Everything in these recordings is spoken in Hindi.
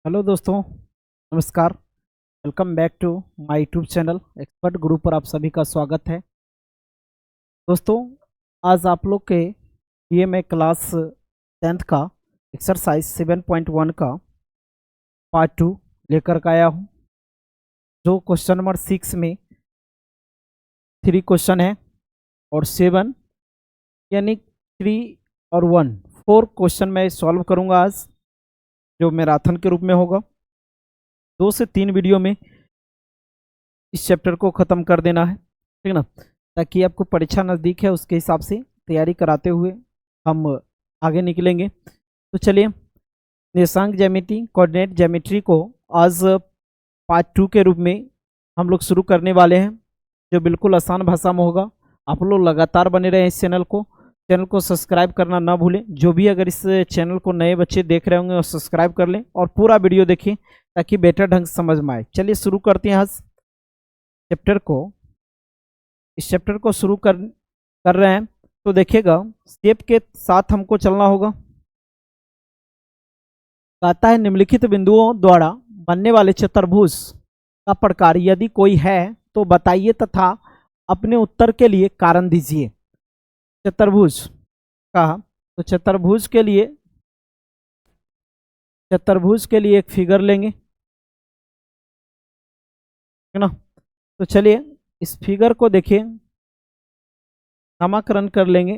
हेलो दोस्तों, नमस्कार। Welcome back to my YouTube channel expert Guru पर आप सभी का स्वागत है। दोस्तों, आज आप लोग के लिए मैं क्लास 10th का एक्सरसाइज 7.1 का पार्ट 2 लेकर के आया हूँ, जो क्वेश्चन नंबर 6 में 3 क्वेश्चन है और 7 यानी 3 और 1 4 क्वेश्चन मैं सॉल्व करूँगा आज, जो मैराथन के रूप में होगा। 2 से 3 वीडियो में इस चैप्टर को ख़त्म कर देना है, ठीक है ना, ताकि आपको परीक्षा नज़दीक है उसके हिसाब से तैयारी कराते हुए हम आगे निकलेंगे। तो चलिए, निर्देशांक ज्यामिति कोऑर्डिनेट ज्योमेट्री को आज पार्ट 2 के रूप में हम लोग शुरू करने वाले हैं, जो बिल्कुल आसान भाषा में होगा। आप लोग लगातार बने रहें इस चैनल को सब्सक्राइब करना ना भूलें। जो भी अगर इस चैनल को नए बच्चे देख रहे होंगे वो सब्सक्राइब कर लें और पूरा वीडियो देखें ताकि बेटर ढंग से समझ में आए। चलिए शुरू करते हैं आज इस चैप्टर को शुरू कर रहे हैं। तो देखिएगा, स्टेप के साथ हमको चलना होगा। कहता है निम्नलिखित बिंदुओं द्वारा बनने वाले चतुर्भुज का प्रकार यदि कोई है तो बताइए तथा अपने उत्तर के लिए कारण दीजिए। चतुर्भुज का, तो चतुर्भुज के लिए एक फिगर लेंगे, है ना। तो चलिए इस फिगर को देखिए, नामकरण कर लेंगे।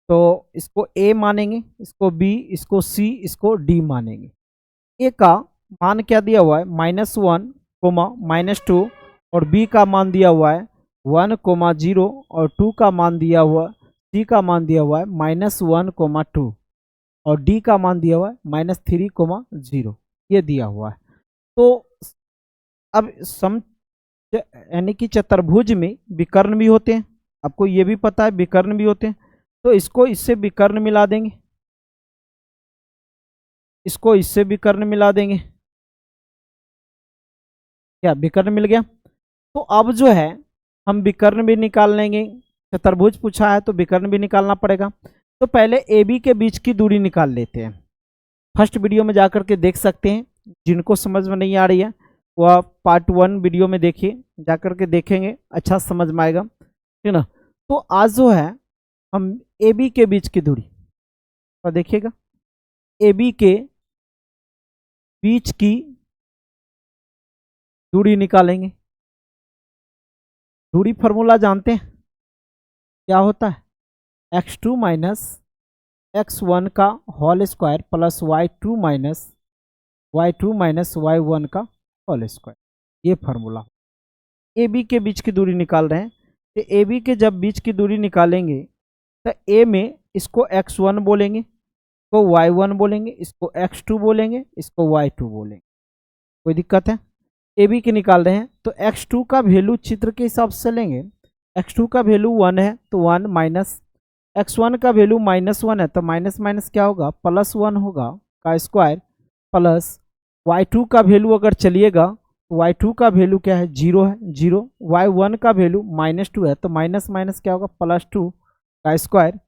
तो इसको ए मानेंगे, इसको बी, इसको सी, इसको डी मानेंगे। ए का मान क्या दिया हुआ है -1, -2, और बी का मान दिया हुआ है 1, 0, और 2 का मान दिया हुआ, सी का मान दिया हुआ है -1, 2, और डी का मान दिया हुआ है -3, 0। ये दिया हुआ है। तो अब सम यानी कि चतुर्भुज में विकर्ण भी होते हैं, आपको ये भी पता है विकर्ण भी होते हैं। तो इसको इससे विकर्ण मिला देंगे, इसको इससे विकर्ण मिला देंगे। क्या विकर्ण मिल गया? तो अब जो है हम विकर्ण भी निकाल लेंगे। चतुर्भुज पूछा है तो विकर्ण भी निकालना पड़ेगा। तो पहले ए बी के बीच की दूरी निकाल लेते हैं। फर्स्ट वीडियो में जाकर के देख सकते हैं, जिनको समझ में नहीं आ रही है वह पार्ट 1 वीडियो में देखिए, जाकर के देखेंगे, अच्छा समझ में आएगा, ठीक ना। तो आज जो है हम ए बी के बीच की दूरी, और देखिएगा ए बी के बीच की दूरी निकालेंगे। दूरी फार्मूला जानते हैं क्या होता है? x2 माइनस x1 का whole square plus y2 minus y1 का होल स्क्वायर, ये फार्मूला। ए बी के बीच की दूरी निकाल रहे हैं, तो ए बी के जब बीच की दूरी निकालेंगे तो ए में इसको x1 बोलेंगे, इसको y1 बोलेंगे, इसको x2 बोलेंगे, इसको y2 बोलेंगे। कोई दिक्कत है? ए बी के निकाल रहे हैं तो x2 का वैल्यू चित्र के हिसाब से लेंगे। x2 का वैल्यू 1 है तो 1 माइनस x1 का वैल्यू -1 है तो माइनस माइनस क्या होगा, +1 होगा का स्क्वायर, प्लस y2 का वैल्यू अगर चलिएगा तो y2 का वैल्यू क्या है, 0 है, 0। y1 का वैल्यू -2 है तो माइनस माइनस क्या होगा, +2 का स्क्वायर।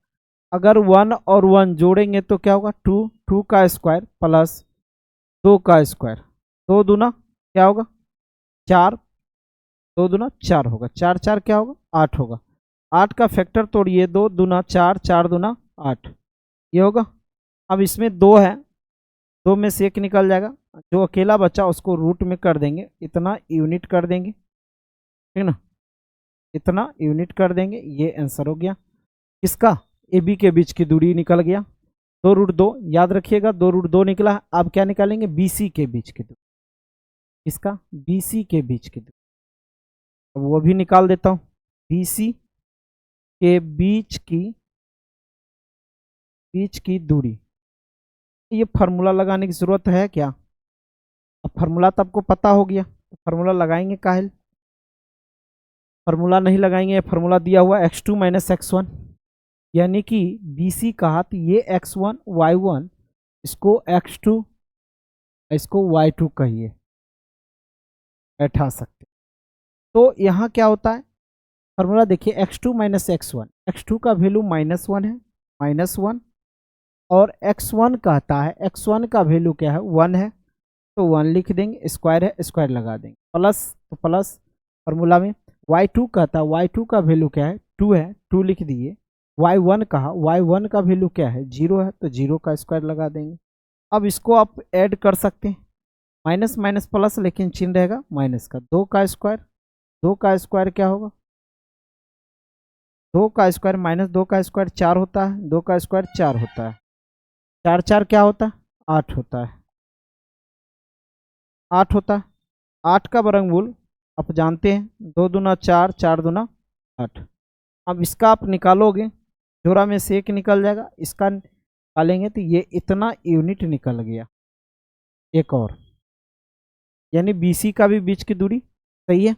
अगर 1 और 1 जोड़ेंगे तो क्या होगा, 2, 2 का स्क्वायर प्लस 2 का स्क्वायर, 2 दूना क्या होगा 4, 2 दूना 4 होगा, 4 4 क्या होगा 8 होगा। 8 का फैक्टर तोड़िए, 2 दूना 4, 4 दूना 8, ये होगा। अब इसमें 2 है, 2 में से 1 निकल जाएगा, जो अकेला बचा उसको रूट में कर देंगे, इतना यूनिट कर देंगे, ठीक ना, इतना यूनिट कर देंगे। ये आंसर हो गया किसका, ए बी के बीच की दूरी निकल गया। 2√2 याद रखिएगा, 2√2 निकला। अब क्या निकालेंगे, बी सी के बीच की दूरी, इसका बी सी के बीच की दूरी, अब वो भी निकाल देता हूँ। बी सी के बीच की दूरी, ये फार्मूला लगाने की जरूरत है क्या? अब फार्मूला तो आपको पता हो गया, तो फार्मूला लगाएंगे काहे? फार्मूला नहीं लगाएंगे, फार्मूला दिया हुआ x2 माइनस x1, यानी कि बी सी कहा तो ये x1 y1, इसको x2, इसको y2 कहिए, बैठा सकते। तो यहाँ क्या होता है, फार्मूला देखिए x2 माइनस x1, x2 का वैल्यू -1 है, -1 और x1 कहता है, x1 का वैल्यू क्या है 1 है, तो 1 लिख देंगे, स्क्वायर है स्क्वायर लगा देंगे, प्लस तो प्लस फॉर्मूला में। y2 कहता है, y2 का वैल्यू क्या है 2 है, 2 लिख दिए। y1 कहा, y1 का वैल्यू क्या है 0 है, तो 0 का स्क्वायर लगा देंगे। अब इसको आप ऐड कर सकते हैं, माइनस माइनस प्लस, लेकिन चिन्ह रहेगा माइनस का। 2 का स्क्वायर, 2 का स्क्वायर क्या होगा 2 का स्क्वायर माइनस 2 का स्क्वायर 4 होता है, 2 का स्क्वायर 4 होता है, 4 4 क्या होता है 8 होता है, 8 होता है। 8 का वर्गमूल आप जानते हैं, 2 दूना 4, 4 दूना 8। अब इसका आप निकालोगे, जोड़ा में से एक निकल जाएगा, इसका निकालेंगे तो ये इतना यूनिट निकल गया। एक और, यानी BC का भी बीच की दूरी सही है।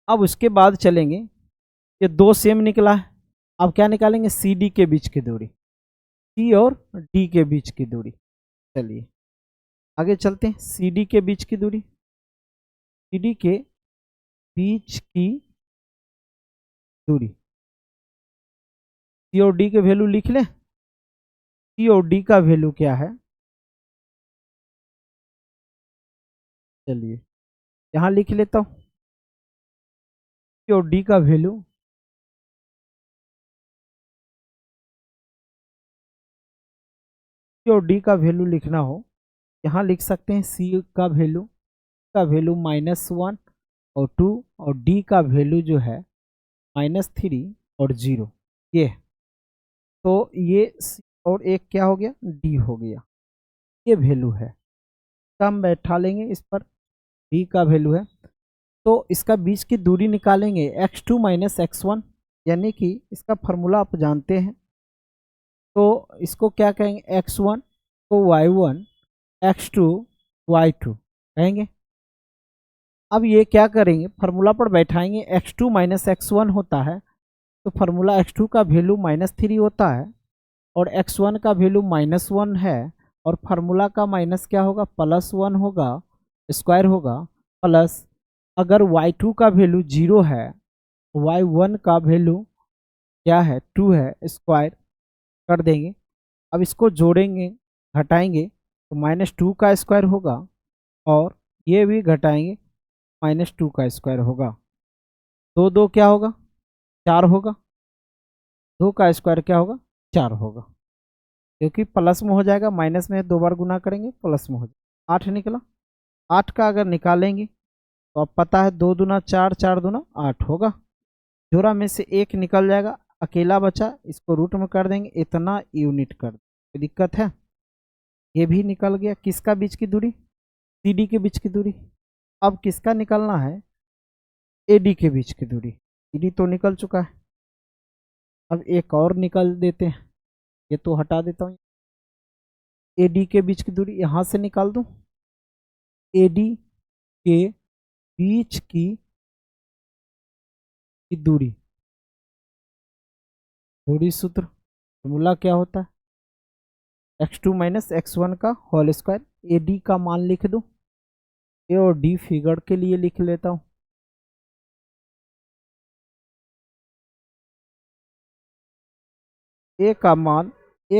अब उसके बाद चलेंगे, ये 2 सेम निकला है, अब क्या निकालेंगे CD के बीच की दूरी, C और D के बीच की दूरी। चलिए आगे चलते हैं, CD के बीच की दूरी, CD के बीच की दूरी, C और D के वैल्यू लिख लें। C और D का वैल्यू क्या है, चलिए यहाँ लिख लेता हूँ, C और D का वैल्यू, C और D का वैल्यू लिखना हो, यहाँ लिख सकते हैं C का वैल्यू -1 और 2, और D का वैल्यू जो है -3 और 0। ये तो ये C और एक क्या हो गया D हो गया, ये वैल्यू है। हम बैठा लेंगे इस पर, D का वैल्यू है, तो इसका बीच की दूरी निकालेंगे x2 - x1, यानी कि इसका फॉर्मूला आप जानते हैं, तो इसको क्या कहेंगे x1 को y1, x2 y2 कहेंगे। अब ये क्या करेंगे, फार्मूला पर बैठाएंगे, x2 - x1 होता है, तो फार्मूला x2 का वैल्यू -3 होता है, और x1 का वैल्यू -1 है, और फार्मूला का माइनस क्या होगा +1 होगा, स्क्वायर होगा, प्लस अगर y2 का वैल्यू 0 है, y1 का वैल्यू क्या है 2 है, स्क्वायर कर देंगे। अब इसको जोड़ेंगे घटाएंगे तो -2 का स्क्वायर होगा, और ये भी घटाएंगे -2 का स्क्वायर होगा, 2 2 क्या होगा 4 होगा, 2 का स्क्वायर क्या होगा 4 होगा, क्योंकि प्लस में हो जाएगा, माइनस में 2 बार गुना करेंगे प्लस में हो जाएगा। 8 निकला, 8 का अगर निकालेंगे तो अब पता है 2 दूना 4, 4 दूना 8 होगा, जोड़ा में से एक निकल जाएगा, अकेला बचा, इसको रूट में कर देंगे, इतना यूनिट कर देंगे। कोई दिक्कत है, ये भी निकल गया। किसका बीच की दूरी, CD के बीच की दूरी। अब किसका निकलना है, AD के बीच की दूरी, CD तो निकल चुका है, अब एक और निकल देते हैं, ये तो हटा देता हूँ, AD के बीच की दूरी यहाँ से निकाल दूँ, AD के बीच की दूरी, दूरी सूत्र फॉर्मूला क्या होता है x2 - x1 का होल स्क्वायर। AD का मान लिख दूँ, A और D फिगर के लिए लिख लेता हूँ, A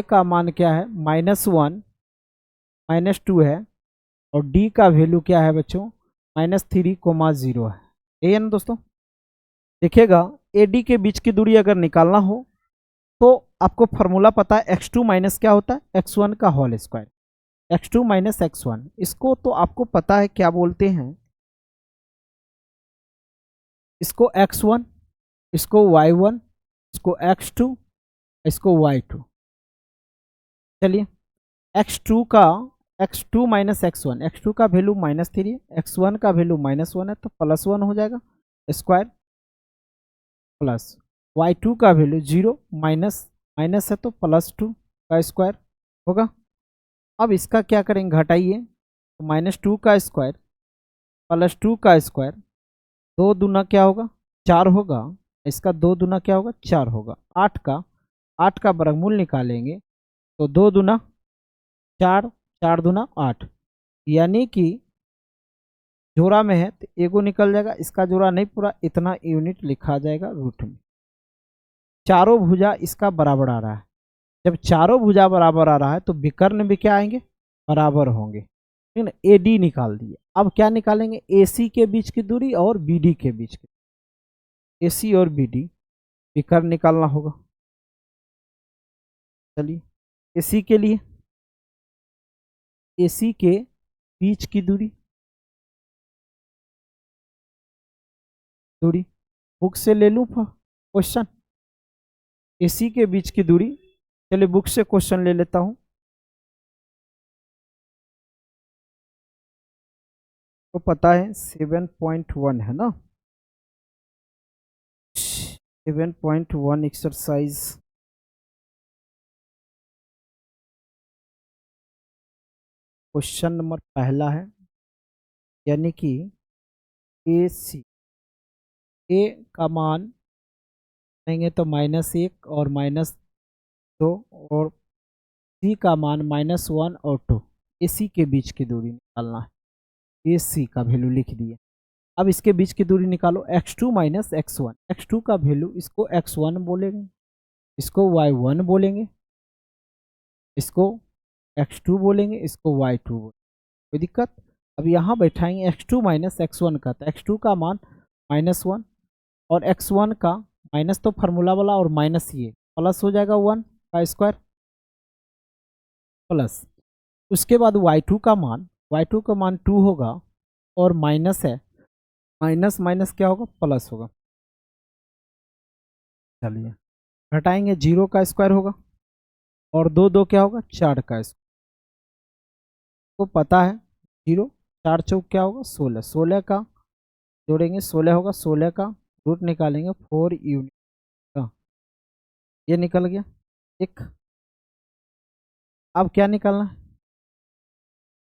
का मान क्या है -1 -2 है, और D का वैल्यू क्या है बच्चों -3, 0 है। यही है ना दोस्तों। देखिएगा AD के बीच की दूरी अगर निकालना हो तो आपको फॉर्मूला पता है, x2 माइनस क्या होता है x1 का होल स्क्वायर, x2 - x1, इसको तो आपको पता है क्या बोलते हैं, इसको x1, इसको y1, इसको x2, इसको y2। चलिए x2 - x1, x2 का वैल्यू -3 है, x1 का वैल्यू -1 है, तो +1 हो जाएगा स्क्वायर, प्लस y2 का वैल्यू 0 माइनस है, तो +2 का स्क्वायर होगा। अब इसका क्या करेंगे घटाइए, तो -2 का स्क्वायर +2 का स्क्वायर, 2 दूना क्या होगा 4 होगा, इसका 2 दूना क्या होगा 4 होगा। 8 का वर्गमूल निकालेंगे तो 2 दूना 4, 4 दूना 8, यानी कि जोड़ा में है तो एगो निकल जाएगा, इसका जोड़ा नहीं पूरा, इतना यूनिट लिखा जाएगा रूट में। चारों भुजा इसका बराबर आ रहा है, जब चारों भुजा बराबर आ रहा है तो विकर्ण भी क्या आएंगे, बराबर होंगे। ठीक है ना। एडी निकाल दिए। अब क्या निकालेंगे, एसी के बीच की दूरी और बीडी के बीच की, एसी और बीडी विकर्ण निकालना होगा। चलिए, एसी के लिए, एसी के बीच की दूरी, दूरी बुक से ले लूँ क्वेश्चन, एसी के बीच की दूरी। चलिए बुक से क्वेश्चन ले लेता हूँ। तो पता है 7.1 है ना, 7.1 एक्सरसाइज क्वेश्चन नंबर पहला है, यानी कि ए सी, ए का मान लेंगे तो -1 और -2, और सी का मान -1 और 2, एसी के बीच की दूरी निकालना है। ए सी का वैल्यू लिख दिए। अब इसके बीच की दूरी निकालो, x2 माइनस x1, x2 का वैल्यू इसको x1 बोलेंगे, इसको y1 बोलेंगे, इसको x2 बोलेंगे, इसको y2 बोलेंगे। कोई दिक्कत। अब यहाँ बैठाएंगे x2 माइनस x1 का, तो x2 का मान -1 और x1 का माइनस, तो फार्मूला वाला, और माइनस ये प्लस हो जाएगा 1 का स्क्वायर प्लस। उसके बाद y2 का मान 2 होगा, और माइनस है, माइनस माइनस क्या होगा, प्लस होगा। चलिए घटाएंगे, 0 का स्क्वायर होगा, और 2 2 क्या होगा, 4 का स्क्वायर। को पता है 0 4 चौक क्या होगा, 16, 16 का जोड़ेंगे 16 होगा, 16 का रूट निकालेंगे 4 यूनिट का, ये निकल गया एक। अब क्या निकालना है,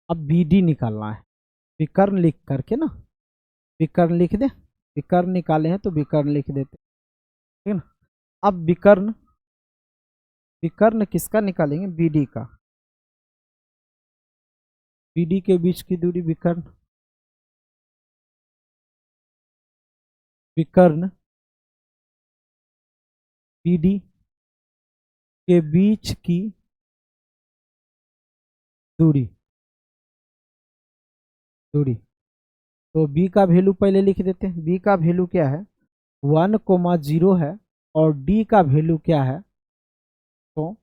अब बी डी निकालना है, विकर्ण लिख करके ना, विकर्ण लिख दे, विकर्ण निकाले हैं तो विकर्ण लिख देते, ठीक है ना। अब विकर्ण, विकर्ण किसका निकालेंगे, बी डी का, बी डी के बीच की दूरी विकर्ण, विकर्ण बी डी के बीच की दूरी, दूरी। तो b का वैल्यू पहले लिख देते हैं, b का वैल्यू क्या है, 1,0 है, और d का वैल्यू क्या है, तो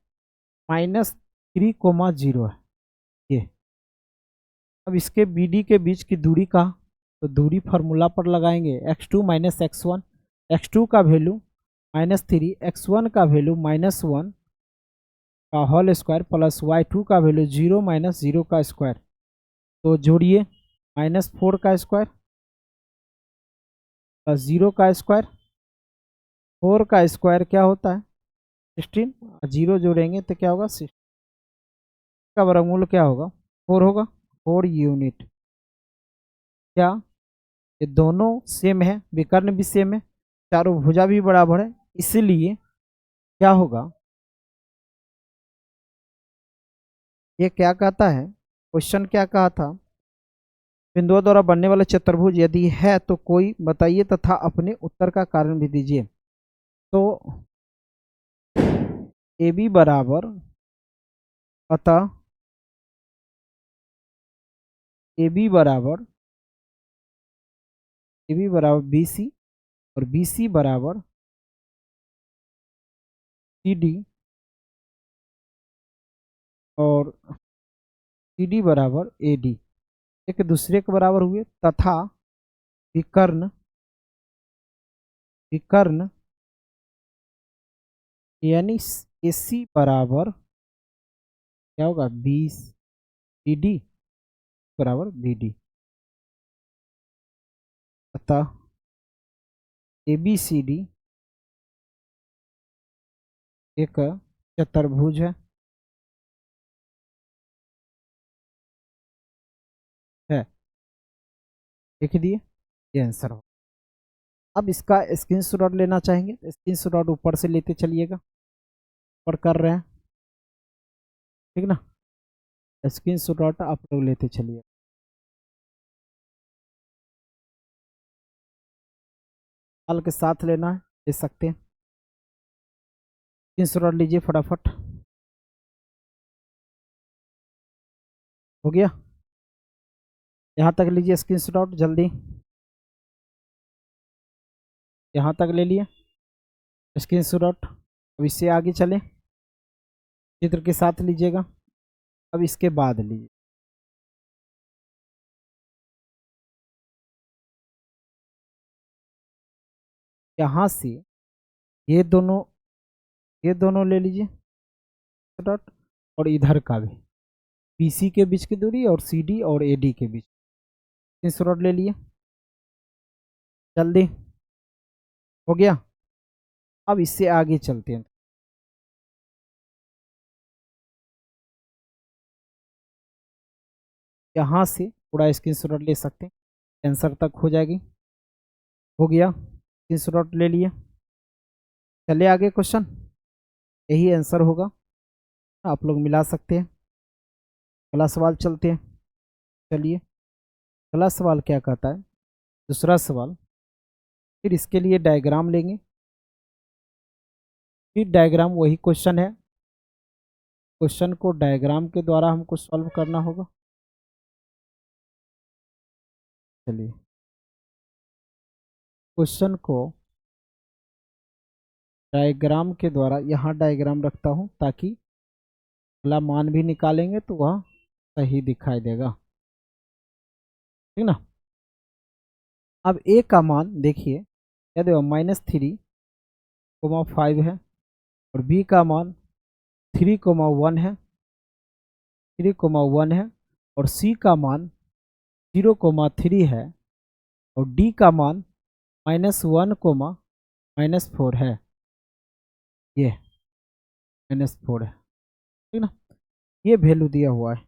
-3,0 है ये। अब इसके BD के बीच की दूरी का, तो दूरी फार्मूला पर लगाएंगे, x2 माइनस x1, x2 का वैल्यू -3, x1 का वैल्यू -1 का होल स्क्वायर प्लस y2 का वैल्यू 0 माइनस 0 का स्क्वायर। तो जोड़िए, -4 का स्क्वायर प्लस 0 का स्क्वायर, 4 का स्क्वायर क्या होता है 16, 0 जोड़ेंगे तो क्या होगा 16 का वर्गमूल क्या होगा 4 होगा, 4 यूनिट। क्या ये दोनों सेम है, विकर्ण भी सेम है, चारों भुजा भी बराबर है, इसलिए क्या होगा, ये क्या कहता है, क्वेश्चन क्या कहा था, बिंदुओं द्वारा बनने वाला चतुर्भुज यदि है तो कोई बताइए तथा अपने उत्तर का कारण भी दीजिए। तो ए बी बराबर, अतः ए बी बराबर, ए बी बराबर बी सी, और बी सी बराबर सी डी, और सी डी बराबर ए डी, एक दूसरे के बराबर हुए, तथा विकर्ण, विकर्ण यानी ए सी बराबर क्या होगा, बी सी डी बराबर बी डी, अतः ए बी सी डी एक चतुर्भुज है। लिख दिए, ये आंसर हो। अब इसका स्क्रीनशॉट लेना चाहेंगे, स्क्रीनशॉट ऊपर से लेते चलिएगा, ऊपर कर रहे हैं, ठीक ना, स्क्रीनशॉट आप लोग लेते चलिए, हाल के साथ लेना है, ले सकते हैं, स्क्रीनशॉट लीजिए फटाफट। हो गया, यहाँ तक लीजिए स्क्रीनशॉट जल्दी, यहाँ तक ले लिए स्क्रीनशॉट। अब इससे आगे चले, चित्र के साथ लीजिएगा। अब इसके बाद लीजिए, यहाँ से ये दोनों ले लीजिए डॉट, और इधर का भी BC के बीच की दूरी और CD और AD के बीच स्क्रीनशॉट ले लिए जल्दी। हो गया, अब इससे आगे चलते हैं। यहाँ से पूरा स्क्रीनशॉट ले सकते हैं, आंसर तक हो जाएगी। हो गया, स्क्रीनशॉट ले लिए, चले आगे क्वेश्चन, यही आंसर होगा, आप लोग मिला सकते हैं। अगला सवाल चलते हैं, चलिए अगला सवाल क्या कहता है, दूसरा सवाल। फिर इसके लिए डायग्राम लेंगे, फिर डायग्राम वही क्वेश्चन है, क्वेश्चन को डायग्राम के द्वारा हमको सॉल्व करना होगा। चलिए क्वेश्चन को डायग्राम के द्वारा, यहाँ डायग्राम रखता हूँ ताकि अगला मान भी निकालेंगे तो वह सही दिखाई देगा, ठीक ना। अब ए का मान देखिए, क्या देखो -3,5 है, और बी का मान 3,1 है, 3,1 है, और सी का मान 0,3 है, और डी का मान -1, -4 है, ये -4 है, ठीक ना। ये वैल्यू दिया हुआ है,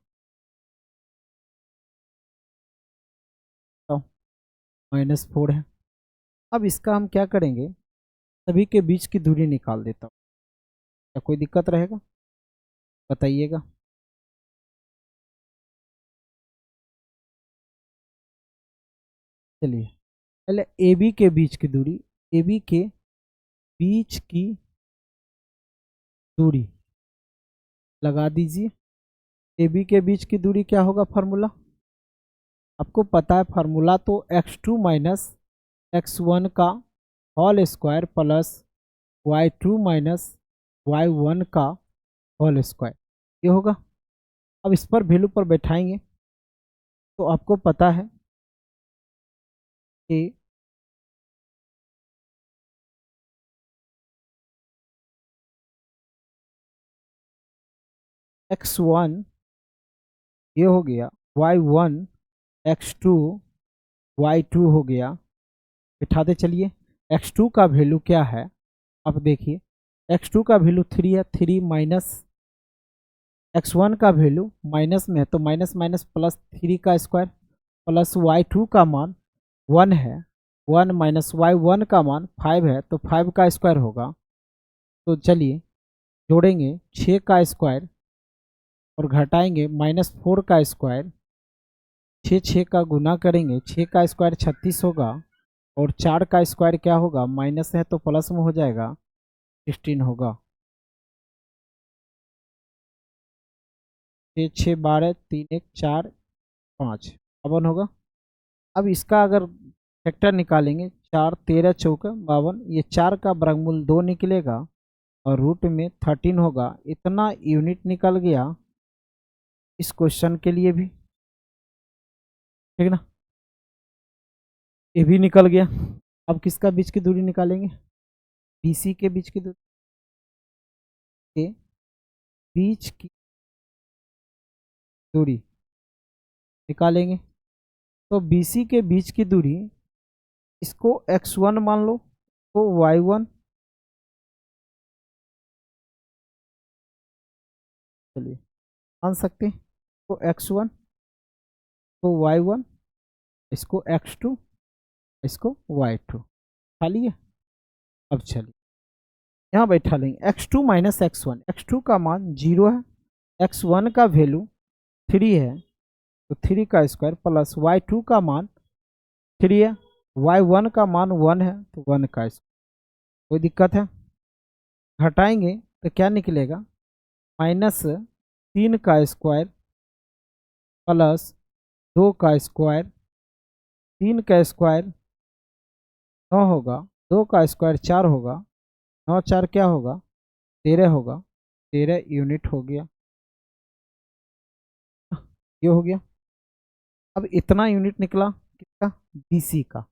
तो -4 है। अब इसका हम क्या करेंगे, सभी के बीच की दूरी निकाल देता हूँ। क्या कोई दिक्कत रहेगा, बताइएगा। चलिए पहले AB के बीच की दूरी, AB के बीच की दूरी लगा दीजिए। AB के बीच की दूरी क्या होगा फार्मूला, आपको पता है फार्मूला, तो x2 माइनस x1 का whole square plus y2 minus y1 का होल स्क्वायर, ये होगा। अब इस पर वैल्यू पर बैठाएंगे तो आपको पता है कि x1 ये हो गया, y1 x2 y2 हो गया। बिठाते चलिए, x2 का वैल्यू क्या है, अब देखिए x2 का वैल्यू 3 है, 3 माइनस x1 का वैल्यू माइनस में है तो माइनस माइनस प्लस 3 का स्क्वायर, प्लस y2 का मान 1 है, 1 माइनस y1 का मान 5 है तो 5 का स्क्वायर होगा। तो चलिए जोड़ेंगे 6 का स्क्वायर और घटाएंगे -4 का स्क्वायर, 6 का गुना करेंगे, 6 का स्क्वायर 36 होगा, और 4 का स्क्वायर क्या होगा, माइनस है तो प्लस में हो जाएगा, 16 होगा। 6 6 12 3 1 4 5 52 होगा। अब इसका अगर फैक्टर निकालेंगे, 4 13 चौका 52, ये 4 का वर्गमूल 2 निकलेगा और रूट में 13 होगा। इतना यूनिट निकल गया इस क्वेश्चन के लिए भी, ठीक ना, ये भी निकल गया। अब किसका बीच की दूरी निकालेंगे, BC के बीच की दूरी, के बीच की दूरी निकालेंगे। तो BC के बीच की दूरी, इसको x1 मान लो, तो y1, चलिए मान सकते हैं, तो x1 को y1, इसको x2, इसको y2, खा लिए। अब चलिए यहाँ बैठा लेंगे, x2 माइनस x1, x2 का मान 0 है, x1 का वैल्यू 3 है तो 3 का स्क्वायर, प्लस y2 का मान 3 है, y1 का मान 1 है तो 1 का स्क्वायर। कोई दिक्कत है, घटाएंगे तो क्या निकलेगा, -3 का स्क्वायर प्लस 2 का स्क्वायर, 3 का स्क्वायर 9 होगा, 2 का स्क्वायर 4 होगा, 9 4 क्या होगा, 13 होगा, 13 यूनिट हो गया। ये हो गया। अब इतना यूनिट निकला किसका, बीसी का।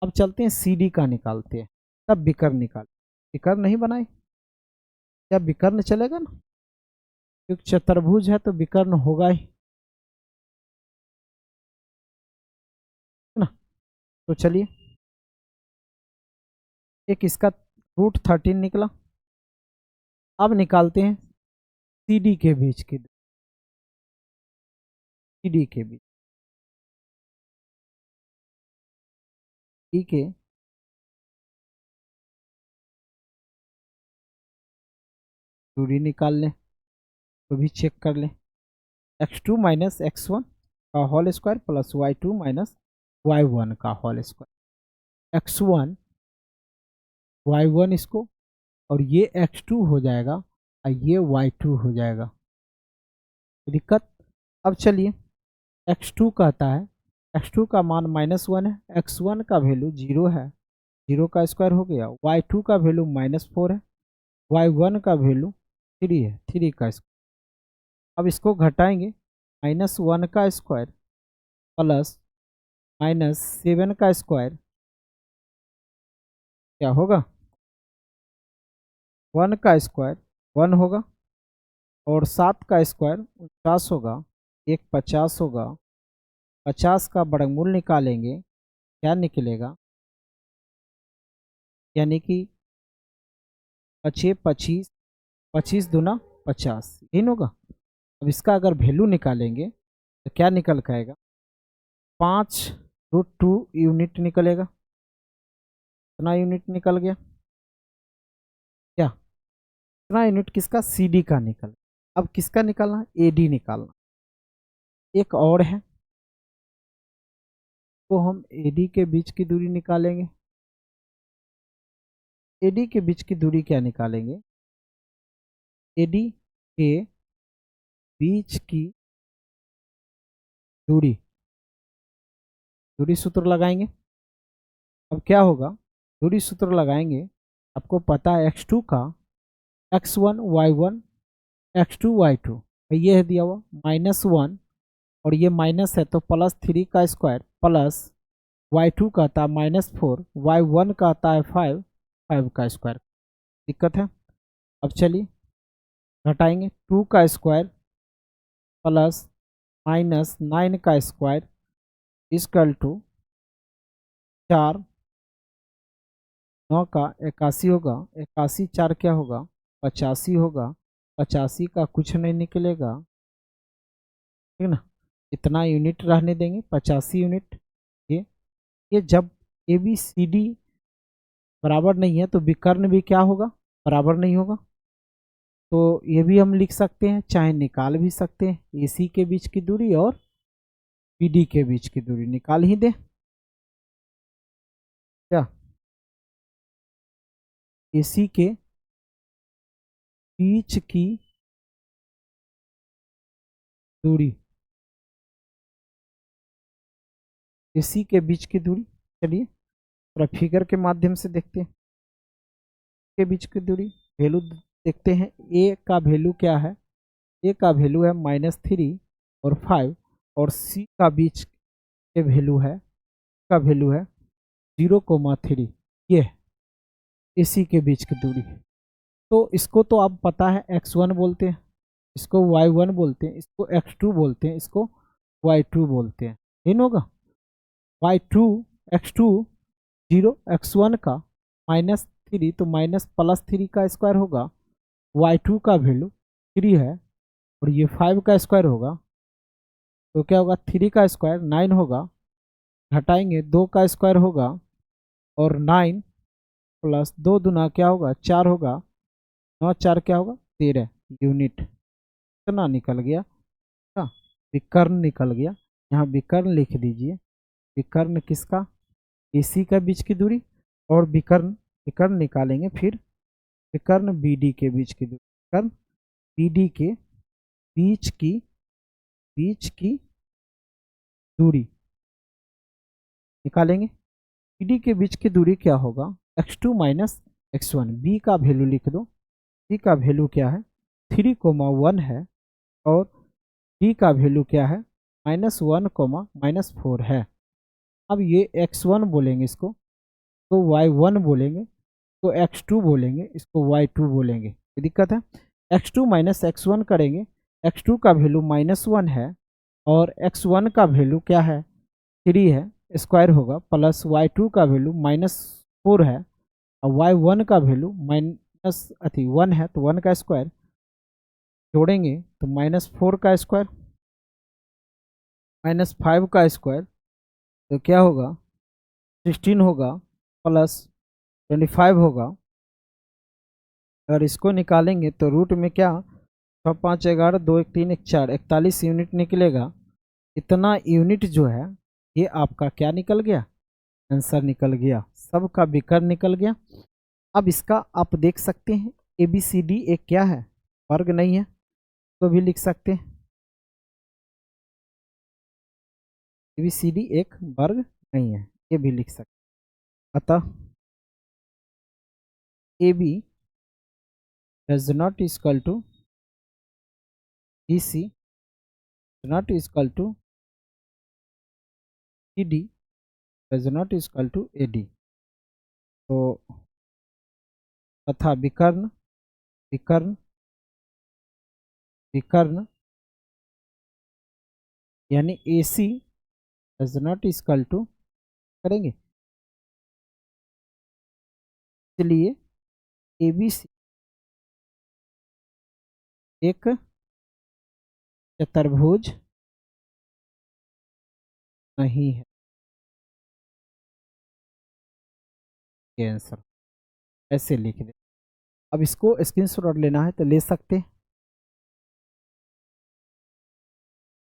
अब चलते हैं सीडी का निकालते हैं, तब विकर्ण निकाल। विकर्ण नहीं बनाए, क्या विकर्ण चलेगा ना, क्योंकि चतुर्भुज है तो विकर्ण होगा ही, है ना। तो चलिए, एक इसका √13 निकला। अब निकालते हैं सीडी के बीच की, सीडी के बीच, ठीक है। दूरी निकाल लें, तो भी चेक कर लें। x2 माइनस x1 का whole square plus y2 minus y1 का होल स्क्वायर। x1 y1 इसको, और ये x2 हो जाएगा और ये y2 हो जाएगा। दिक्कत। अब चलिए, x2 कहता है, x2 का मान -1 है, x1 का वैल्यू 0 है, 0 का स्क्वायर हो गया, y2 का वैल्यू -4 है, y1 का वैल्यू 3 है, 3 का स्क्वायर। अब इसको घटाएंगे, -1 का स्क्वायर प्लस -7 का स्क्वायर क्या होगा, 1 का स्क्वायर 1 होगा, और 7 का स्क्वायर 49 होगा, एक 50 होगा, 50 का वर्गमूल निकालेंगे, क्या निकलेगा, यानी कि 25, 25 दूना 50, यही होगा। अब इसका अगर वैल्यू निकालेंगे तो क्या निकल के आएगा, 5√2 यूनिट निकलेगा। इतना यूनिट निकल गया, क्या इतना यूनिट किसका, सीडी का निकल। अब किसका निकालना, एडी निकालना। एक और है, तो हम एडी के बीच की दूरी निकालेंगे। एडी के बीच की दूरी क्या निकालेंगे, एडी के बीच की दूरी, दूरी सूत्र लगाएंगे। अब क्या होगा, दूरी सूत्र लगाएंगे, आपको पता है x2 का x1 y1 x2 y2, ये है दिया हुआ -1, और ये माइनस है तो +3 का स्क्वायर प्लस y2 का आता है -4, y1 का आता है 5, 5 का स्क्वायर। दिक्कत है। अब चलिए घटाएंगे, 2 का स्क्वायर प्लस -9 का स्क्वायर इक्वल टू 4, 9 का 81 होगा, 81 4 क्या होगा, 85 होगा, 85 का कुछ नहीं निकलेगा, ठीक ना। इतना यूनिट रहने देंगे, 85 यूनिट। ये जब ए बी सी डी बराबर नहीं है तो विकर्ण भी क्या होगा, बराबर नहीं होगा। तो ये भी हम लिख सकते हैं, चाहे निकाल भी सकते हैं, AC के बीच की दूरी और BD के बीच की दूरी निकाल ही दे, क्या AC के बीच की दूरी, AC के बीच की दूरी। चलिए थोड़ा फिगर के माध्यम से देखते हैं, के बीच की दूरी वैल्यू देखते हैं। ए का वैल्यू क्या है, ए का वैल्यू है -3 और 5, और सी का बीच के वैल्यू है, का वैल्यू है 0,3। ये AC के बीच की दूरी। तो इसको तो आप पता है x1 बोलते हैं, इसको y1 बोलते हैं, इसको x2 बोलते हैं, इसको y2 बोलते हैं, इन होगा y2 x2 0, x1 का -3 तो +3 का स्क्वायर होगा, y2 का वैल्यू 3 है, और ये 5 का स्क्वायर होगा, तो क्या होगा, 3 का स्क्वायर 9 होगा, घटाएंगे 2 का स्क्वायर होगा, और 9 प्लस 2 दूना क्या होगा, 4 होगा, 9 4 क्या होगा, 13 यूनिट। इतना निकल गया, हाँ विकर्ण निकल गया। यहाँ विकर्ण लिख दीजिए, विकर्ण किसका, AC का बीच की दूरी, और विकर्ण, विकर्ण निकालेंगे फिर विकर्ण BD के बीच की दूरी, विकर्ण BD के बीच की दूरी निकालेंगे। CD के बीच की दूरी क्या होगा, x2 माइनस x1। बी का वैल्यू लिख दो, बी का वैल्यू क्या है 3,1 है, और डी का वैल्यू क्या है -1, -4 है। अब ये x1 बोलेंगे, इसको तो y1 बोलेंगे, तो x2 बोलेंगे, इसको y2 बोलेंगे। ये दिक्कत है। x2 माइनस x1 करेंगे, x2 का वैल्यू -1 है, और x1 का वैल्यू क्या है 3 है, स्क्वायर होगा, प्लस y2 का वैल्यू -4 है, और y1 का वैल्यू -1 है, तो 1 का स्क्वायर जोड़ेंगे तो -4 का स्क्वायर, -5 का स्क्वायर, तो क्या होगा 16 होगा, प्लस 25 होगा। अगर इसको निकालेंगे तो रूट में क्या 6 5 11 2 1 3 1 4 41 यूनिट निकलेगा। इतना यूनिट जो है ये आपका क्या निकल गया, आंसर निकल गया, सबका विकर्ण निकल गया। अब इसका आप देख सकते हैं ABCD एक क्या है, वर्ग नहीं है, तो भी लिख सकते हैं ABCD एक वर्ग नहीं है, ये भी लिख सकते हैं। अतः AB does not equal to BC not equal to CD does not equal to AD। तो तथा विकर्ण विकर्ण विकर्ण यानी AC does not equal to करेंगे, इसलिए ABC एक चतुर्भुज नहीं है। ये आंसर ऐसे लिख दे। अब इसको स्क्रीनशॉट लेना है तो ले सकते हैं,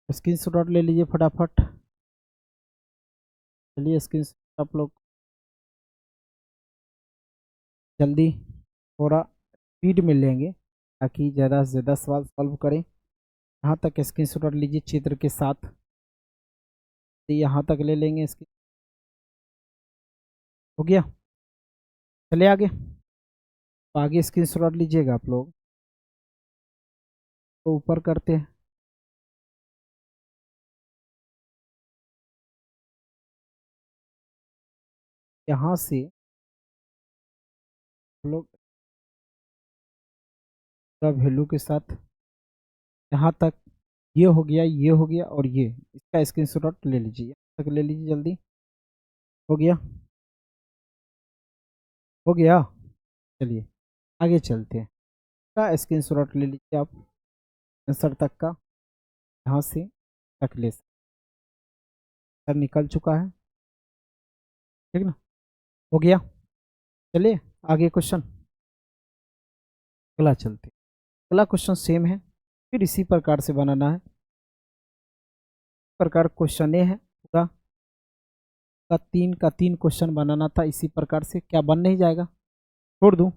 स्क्रीनशॉट ले लीजिए फटाफट। चलिए स्क्रीनशॉट आप लोग जल्दी थोड़ा स्पीड में लेंगे ताकि ज़्यादा से ज़्यादा सवाल सॉल्व करें। यहाँ तक स्क्रीनशॉट लीजिए चित्र के साथ, यहाँ तक ले लेंगे, इसकी हो गया। चले आगे, तो आगे स्क्रीनशॉट लीजिएगा आप लोग, तो ऊपर करते हैं। यहाँ से हम लोग वैल्यू के साथ यहाँ तक ये हो गया, ये हो गया, और ये इसका स्क्रीनशॉट ले लीजिए, यहाँ तक ले लीजिए जल्दी। हो गया, हो गया। चलिए आगे चलते हैं, का स्क्रीनशॉट ले लीजिए आप आंसर तक का, यहाँ से तक ले सर निकल चुका है, ठीक ना, हो गया। चलिए आगे क्वेश्चन, अगला चलते, अगला क्वेश्चन सेम है, फिर इसी प्रकार से बनाना है। प्रकार क्वेश्चन ये है पूरा का तीन क्वेश्चन बनाना था इसी प्रकार से, क्या बन नहीं जाएगा, छोड़ दूं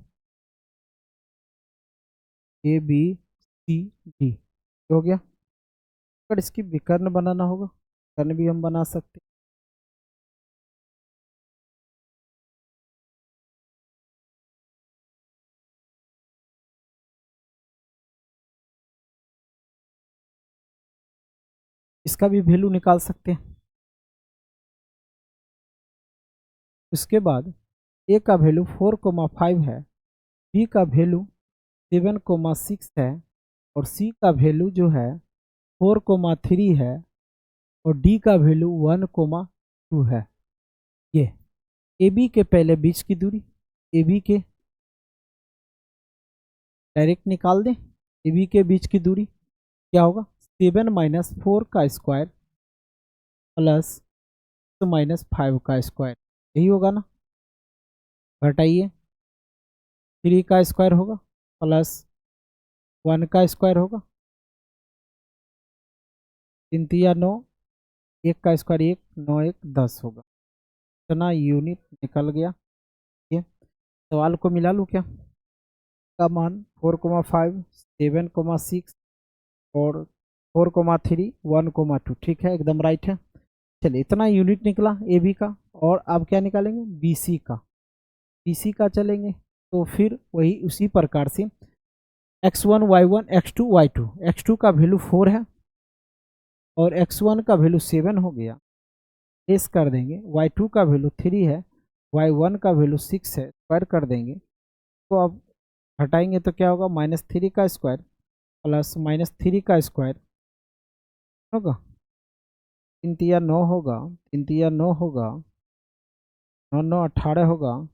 ABCD हो गया। अगर इसकी विकर्ण बनाना होगा, विकर्ण भी हम बना सकते, इसका भी वैल्यू निकाल सकते हैं। उसके बाद A का वैल्यू 4,5 है, B का वैल्यू 7,6 है, और C का वैल्यू जो है 4,3 है, और D का वैल्यू 1,2 है। ये AB के पहले बीच की दूरी, AB के डायरेक्ट निकाल दें, AB के बीच की दूरी क्या होगा 7 माइनस 4 का स्क्वायर प्लस -5 का स्क्वायर, यही होगा ना। घटाइए, 3 का स्क्वायर होगा प्लस 1 का स्क्वायर होगा, 3 3 9, 1 का स्क्वायर 1, 9 1 10 होगा। इतना यूनिट निकल गया। ये सवाल को मिला लूँ क्या, का मान 4,5 7,6 और 4,3 1,2, ठीक है एकदम राइट है। चलिए इतना यूनिट निकला ए बी का। और अब क्या निकालेंगे, बी सी का। बी सी का चलेंगे तो फिर वही उसी प्रकार से x1 y1 x2 y2, x2 का वैल्यू 4 है और x1 का वैल्यू 7 हो गया, लेस कर देंगे। y2 का वैल्यू 3 है, y1 का वैल्यू 6 है, स्क्वायर कर देंगे। तो अब हटाएंगे तो क्या होगा, -3 का स्क्वायर प्लस -3 का स्क्वायर होगा, 3 तिया 9 होगा, 3 तिया 9 होगा, 9 9 18 होगा,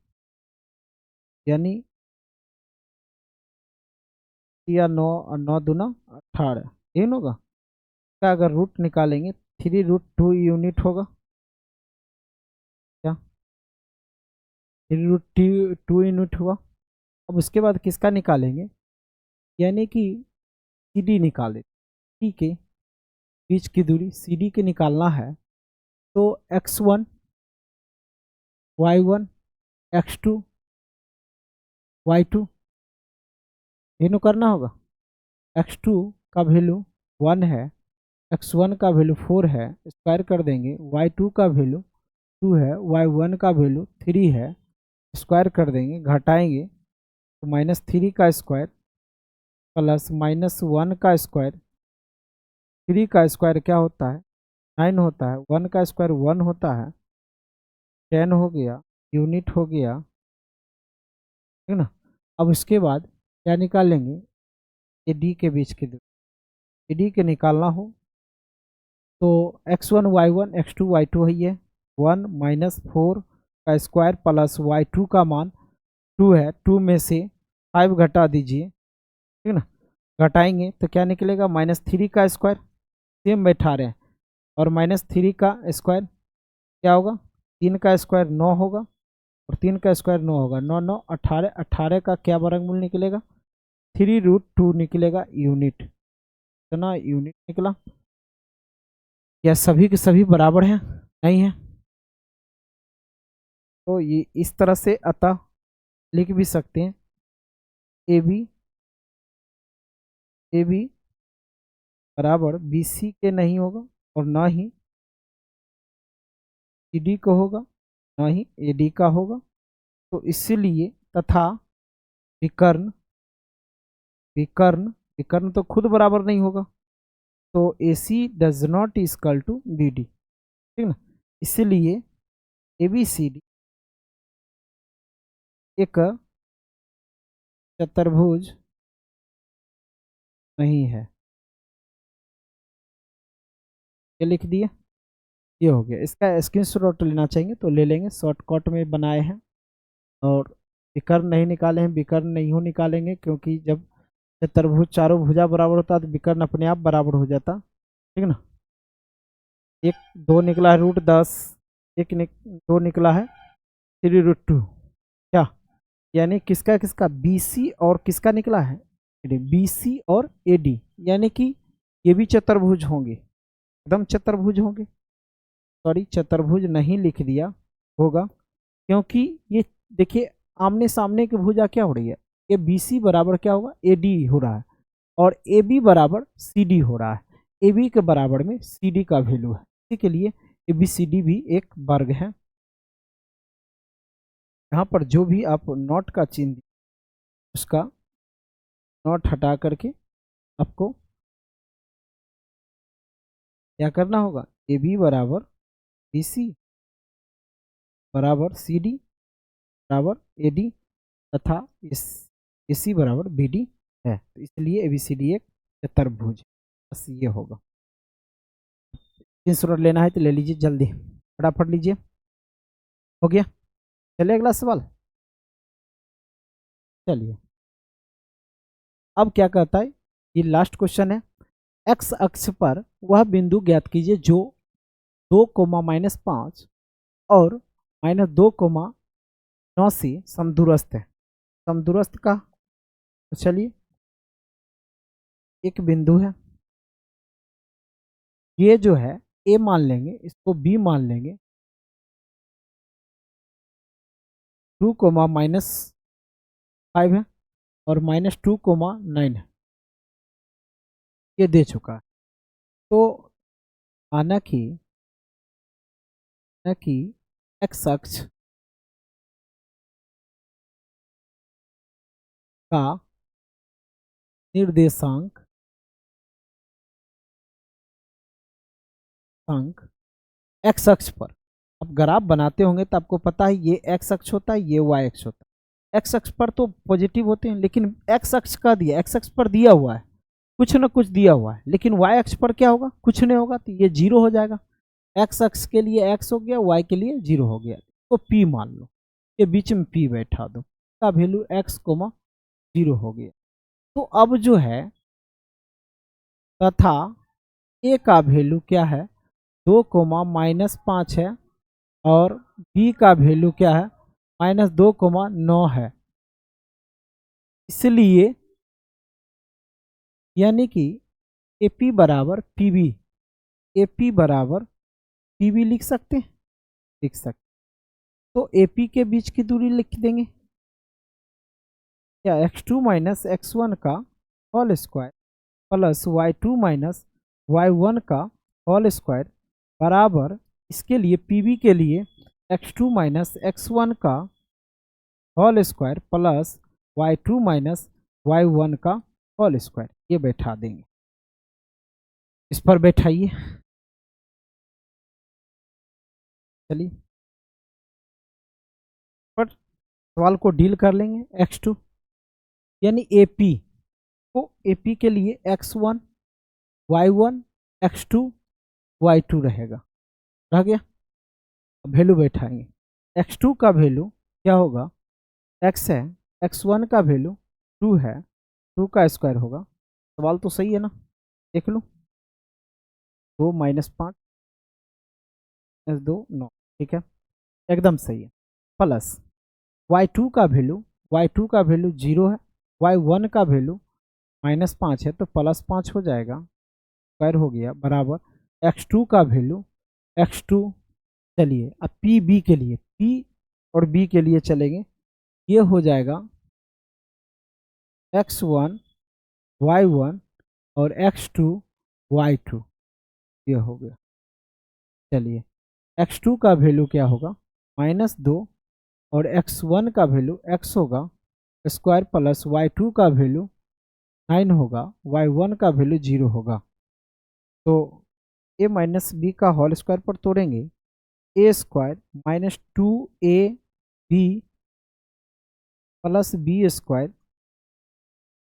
यानी तिया 9 और 9 दूना 18, ये होगा। का अगर रूट निकालेंगे 3√2 यूनिट होगा, क्या 3√2 यूनिट हुआ। अब उसके बाद किसका निकालेंगे, यानी कि सी डी निकाले, ठीक है, बीच की दूरी सी डी के निकालना है। तो x1 y1 x2 y2 इन्हों करना होगा। x2 का वैल्यू 1 है, x1 का वैल्यू 4 है, स्क्वायर कर देंगे। y2 का वैल्यू 2 है, y1 का वैल्यू 3 है, स्क्वायर कर देंगे, घटाएंगे तो -3 का स्क्वायर प्लस -1 का स्क्वायर, 3 का स्क्वायर क्या होता है 9 होता है, 1 का स्क्वायर 1 होता है, 10 हो गया, यूनिट हो गया, ठीक ना। अब उसके बाद क्या निकालेंगे, ये डी के बीच की दूरी, ए डी के निकालना हो तो x1 y1 x2 y2 है, ये 1 -4 का स्क्वायर प्लस y2 का मान 2 है, 2 में से 5 घटा दीजिए, ठीक ना। घटाएंगे तो क्या निकलेगा, -3 का स्क्वायर, सेम बैठा रहे हैं, और -3 का स्क्वायर क्या होगा, 3 का स्क्वायर 9 होगा, और 3 का स्क्वायर 9 होगा, 9 9 18, 18 का क्या वर्गमूल निकलेगा, 3√2 निकलेगा यूनिट। इतना यूनिट निकला। क्या सभी के सभी बराबर हैं, नहीं है। तो ये इस तरह से अतः लिख भी सकते हैं, ए बी बराबर बी सी के नहीं होगा, और ना ही सी डी को होगा, ना ही ए डी का होगा। तो इसीलिए तथा विकर्ण, विकर्ण विकर्ण तो खुद बराबर नहीं होगा, तो A C does not equal to B D, ठीक ना। इसीलिए ए बी सी डी एक चतुर्भुज नहीं है। ये लिख दिए, ये हो गया। इसका स्क्रीनशॉट लेना चाहिए तो ले लेंगे, शॉर्टकट में बनाए हैं। और विकर्ण नहीं निकाले हैं, विकर्ण नहीं हो निकालेंगे, क्योंकि जब चतुर्भुज चारों भुजा बराबर होता तो विकर्ण अपने आप बराबर हो जाता, ठीक ना। एक 2 निकला है √10, एक 2 निकला है 3√2, क्या यानी किसका किसका, बी सी और किसका निकला है, बी सी और ए डी, यानी कि ये भी चतुर्भुज होंगे, एकदम चतुर्भुज होंगे। सॉरी, चतुर्भुज नहीं लिख दिया होगा, क्योंकि ये देखिए आमने सामने की भुजा क्या हो रही है, ये बी सी बराबर क्या होगा, ए डी हो रहा है, और ए बी बराबर सी डी हो रहा है। ए बी के बराबर में सी डी का वैल्यू है, इसी के लिए ए बी सी डी भी एक वर्ग है। यहाँ पर जो भी आप नॉट का चिन्ह, उसका नॉट हटा करके आपको क्या करना होगा, ए बी बराबर बी सी बराबर सी डी बराबर ए डी, तथा इस ए सी बराबर बी डी है। तो इसलिए ए बी सी डी एक चतुर्भुज, बस ये होगा। स्क्रीनशॉट लेना है तो ले लीजिए, जल्दी फटाफट लीजिए। हो गया, चलिए अगला सवाल। चलिए अब क्या कहता है, ये लास्ट क्वेश्चन है। एक्स अक्ष पर वह बिंदु ज्ञात कीजिए जो 2, -5 और -2, 9 से समदूरस्थ है। समदूरस्थ का तो चलिए, एक बिंदु है, ये जो है ए मान लेंगे, इसको बी मान लेंगे, 2, -5 है, और -2, 9 है, ये दे चुका है। तो माना कि न कि एक्स अक्ष का निर्देशांक एक्स अक्ष पर। अब ग्राफ बनाते होंगे तो आपको पता है ये एक्स अक्ष होता है, ये वाई अक्ष होता है। एक्स अक्ष पर तो पॉजिटिव होते हैं, लेकिन एक्स अक्ष का दिया, एक्स अक्ष पर दिया हुआ है, कुछ ना कुछ दिया हुआ है, लेकिन वाई अक्ष पर क्या होगा, कुछ नहीं होगा, तो ये जीरो हो जाएगा। एक्स अक्ष के लिए एक्स हो गया, वाई के लिए जीरो हो गया, तो पी मान लो, ये बीच में पी बैठा दो, का वैल्यू एक्स कोमा जीरो हो गया। तो अब जो है तथा ए का वैल्यू क्या है, 2, -5 है, और बी का वैल्यू क्या है, -2, 9 है। इसलिए यानी कि AP बराबर PB, AP बराबर PB लिख सकते हैं, लिख सकते। तो AP के बीच की दूरी लिख देंगे क्या, x2 - x1 का whole square plus y2 - y1 का होल स्क्वायर बराबर, इसके लिए PB के लिए x2 - x1 का whole square plus y2 - y1 का होल स्क्वायर, ये बैठा देंगे। इस पर बैठाइए, चलिए पर सवाल को डील कर लेंगे। x2 यानी AP को, AP के लिए x1 y1 x2 y2 रहेगा, रह गया। वैल्यू बैठाएंगे, x2 का वैल्यू क्या होगा, x है, x1 का वैल्यू 2 है, 2 का स्क्वायर होगा। सवाल तो सही है ना, देख लो, 2 - 5 -2 9, ठीक है, एकदम सही है। प्लस y2 का वैल्यू, y2 का वैल्यू 0 है, y1 का वैल्यू -5 है, तो +5 हो जाएगा, स्क्वायर हो गया, बराबर x2 का वैल्यू, x2, चलिए अब पी बी के लिए, P और B के लिए चलेंगे, ये हो जाएगा x1 y1 और x2 y2, ये हो गया। चलिए x2 का वैल्यू क्या होगा, -2, और x1 का वैल्यू x होगा स्क्वायर प्लस y2 का वैल्यू 9 होगा, y1 का वैल्यू 0 होगा। तो a - b का होल स्क्वायर पर तोड़ेंगे, a square -2ab plus b square,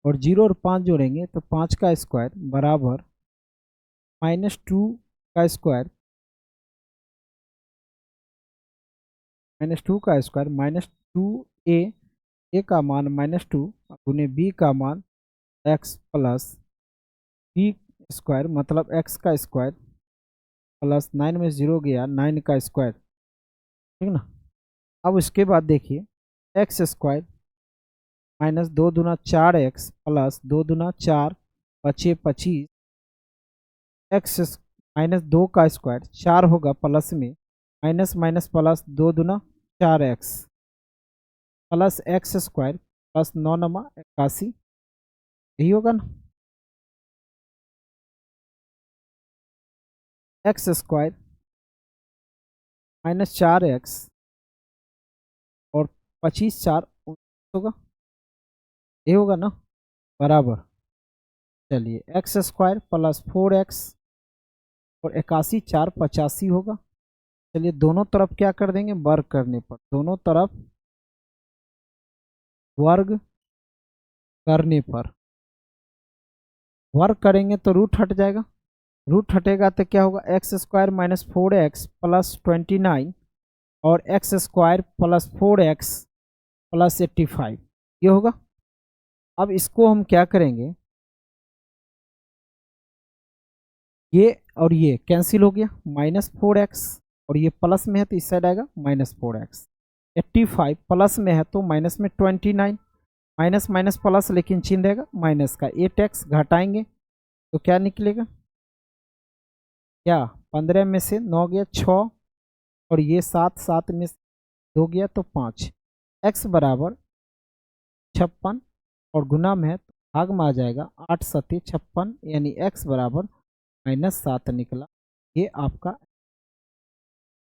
और 0 और 5 जोड़ेंगे तो 5 का स्क्वायर बराबर -2 का स्क्वायर, -2 का स्क्वायर -2a का मान -2 गुने b का मान x प्लस b स्क्वायर, मतलब x का स्क्वायर प्लस 9 में 0 गया, 9 का स्क्वायर, ठीक ना। अब उसके बाद देखिए एक्स स्क्वायर -2 दूना 4x प्लस 2 दूना 4 बचे 25, एक्स -2 का स्क्वायर 4 होगा, प्लस में माइनस माइनस प्लस 2 दूना 4x plus x square plus 9 नमा 81, यही होगा ना। एक्स स्क्वायर -4x और 25 4 होगा, ये होगा ना, बराबर। चलिए एक्स स्क्वायर प्लस 4x और 81 4 85 होगा। चलिए दोनों तरफ क्या कर देंगे, वर्ग करने पर, दोनों तरफ वर्ग करने पर, वर्ग करेंगे तो रूट हट जाएगा, रूट हटेगा तो क्या होगा, एक्स स्क्वायर -4x प्लस 29 और x square plus 4x plus 85, ये होगा। अब इसको हम क्या करेंगे, ये और ये कैंसिल हो गया, -4x, और ये प्लस में है तो इस साइड आएगा -4x, 85 प्लस में है तो माइनस में 29, माइनस माइनस प्लस लेकिन चिन्ह रहेगा माइनस का, 8x घटाएंगे तो क्या निकलेगा, क्या 15 में से 9 गया 6, और ये 7 7 में से 2 गया तो 5, x बराबर 56, और गुना में है तो भाग में आ जाएगा, 8 सत्य 56, यानी x बराबर -7 निकला। ये आपका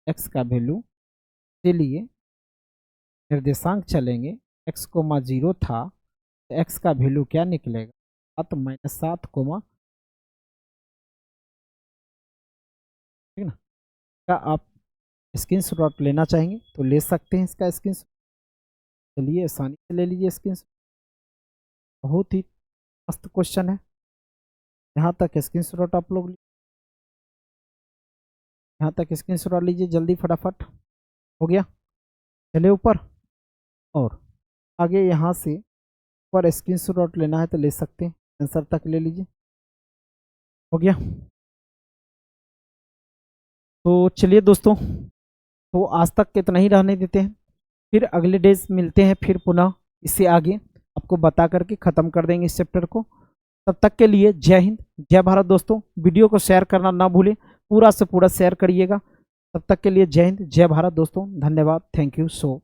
एक्स का वैल्यू, चलिए निर्देशांक चलेंगे, एक्स कोमा 0 था तो एक्स का वैल्यू क्या निकलेगा, 7 माइनस 7 कोमा, ठीक ना। क्या आप स्क्रीनशॉट लेना चाहेंगे तो ले सकते हैं इसका स्क्रीनशॉट, चलिए आसानी से ले लीजिए स्क्रीनशॉट। बहुत ही मस्त क्वेश्चन है, यहाँ तक स्क्रीनशॉट आप लोग, यहाँ तक स्क्रीनशॉट लीजिए जल्दी फटाफट। हो गया, चले ऊपर, और आगे यहाँ से ऊपर स्क्रीनशॉट लेना है तो ले सकते हैं, आंसर तक ले लीजिए। हो गया, तो चलिए दोस्तों, तो आज तक इतना ही रहने देते हैं, फिर अगले डेज मिलते हैं, फिर पुनः इससे आगे आपको बता करके ख़त्म कर देंगे इस चैप्टर को। तब तक के लिए जय हिंद, जय भारत दोस्तों। वीडियो को शेयर करना ना भूलें, पूरा से पूरा शेयर करिएगा। तब तक के लिए जय हिंद, जय भारत दोस्तों, धन्यवाद, थैंक यू सो